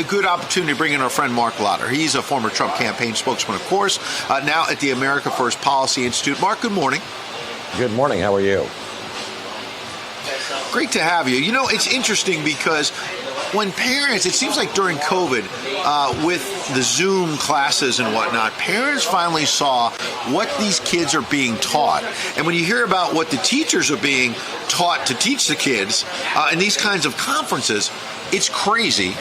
A good opportunity to bring in our friend Marc Lotter. He's a former Trump campaign spokesman, of course, now at the America First Policy Institute. Marc, good morning. Good morning. How are you? Great to have you. You know, it's interesting because when parents, it seems like during COVID, with the Zoom classes and whatnot, parents finally saw what these kids are being taught. And when you hear about what the teachers are being taught to teach the kids in these kinds of conferences, it's crazy.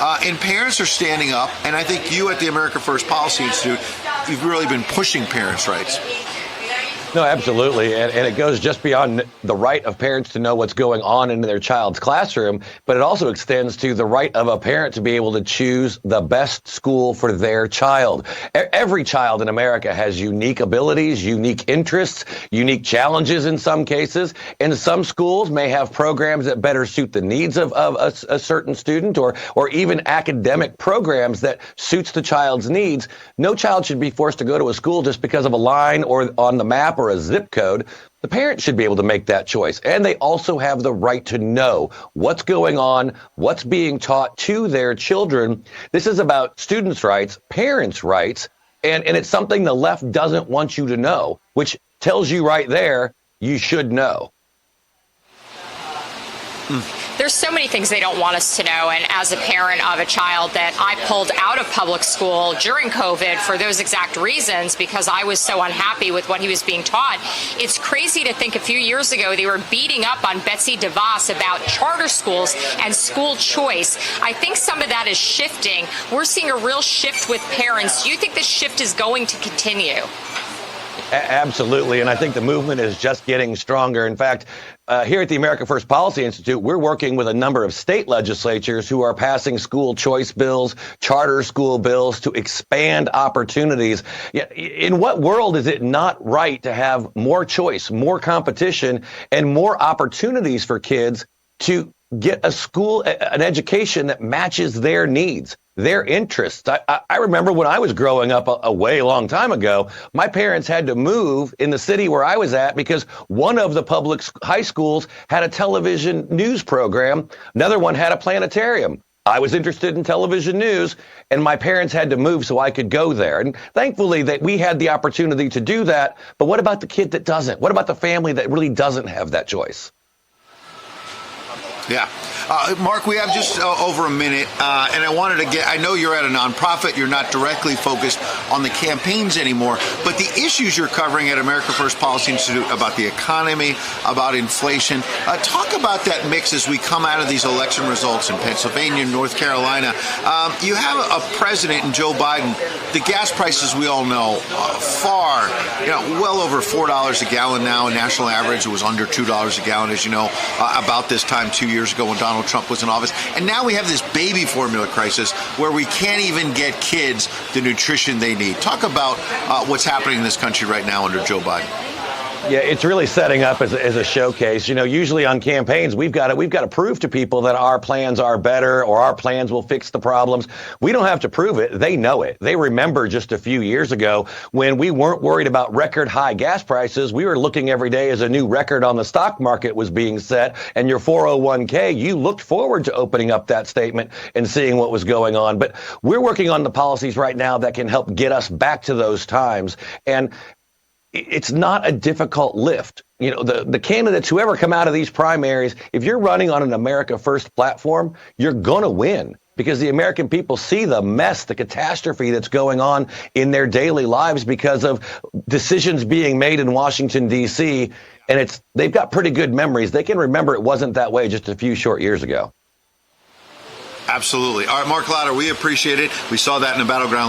And parents are standing up, and I think you at the America First Policy Institute, you've really been pushing parents' rights. No, absolutely. And it goes just beyond the right of parents to know what's going on in their child's classroom, but it also extends to the right of a parent to be able to choose the best school for their child. Every child in America has unique abilities, unique interests, unique challenges in some cases. And some schools may have programs that better suit the needs of a certain student or even academic programs that suits the child's needs. No child should be forced to go to a school just because of a line or on the map or a zip code. The parent should be able to make that choice. And they also have the right to know what's going on, what's being taught to their children. This is about students' rights, parents' rights, and it's something the left doesn't want you to know, which tells you right there, you should know. There's so many things they don't want us to know. And as a parent of a child that I pulled out of public school during COVID for those exact reasons, because I was so unhappy with what he was being taught, it's crazy to think a few years ago they were beating up on Betsy DeVos about charter schools and school choice. I think some of that is shifting. We're seeing a real shift with parents. Do you think this shift is going to continue? Absolutely. And I think the movement is just getting stronger. In fact, here at the America First Policy Institute, we're working with a number of state legislatures who are passing school choice bills, charter school bills to expand opportunities. In what world is it not right to have more choice, more competition, and more opportunities for kids to get a school, an education that matches their needs, their interests? I remember when I was growing up a way long time ago, my parents had to move in the city where I was at because one of the public high schools had a television news program. Another one had a planetarium. I was interested in television news, and my parents had to move so I could go there. And thankfully, that we had the opportunity to do that. But what about the kid that doesn't? What about the family that really doesn't have that choice? Yeah. Marc, we have just over a minute, and I know you're at a nonprofit, you're not directly focused on the campaigns anymore, but the issues you're covering at America First Policy Institute about the economy, about inflation, talk about that mix as we come out of these election results in Pennsylvania, North Carolina. You have a president in Joe Biden. The gas prices, we all know, well over $4 a gallon now. A national average, it was under $2 a gallon, as you know, about this time 2 years ago when Donald Trump was in office. And now we have this baby formula crisis where we can't even get kids the nutrition they need. Talk about what's happening in this country right now under Joe Biden. Yeah, it's really setting up as a showcase. You know, usually on campaigns, we've got to prove to people that our plans are better or our plans will fix the problems. We don't have to prove it. They know it. They remember just a few years ago when we weren't worried about record high gas prices. We were looking every day as a new record on the stock market was being set. And your 401k, you looked forward to opening up that statement and seeing what was going on. But we're working on the policies right now that can help get us back to those times. And it's not a difficult lift. You know, the candidates, whoever come out of these primaries, if you're running on an America First platform, you're going to win because the American people see the mess, the catastrophe that's going on in their daily lives because of decisions being made in Washington, D.C. And they've got pretty good memories. They can remember it wasn't that way just a few short years ago. Absolutely. All right, Marc Lotter, we appreciate it. We saw that in the battleground.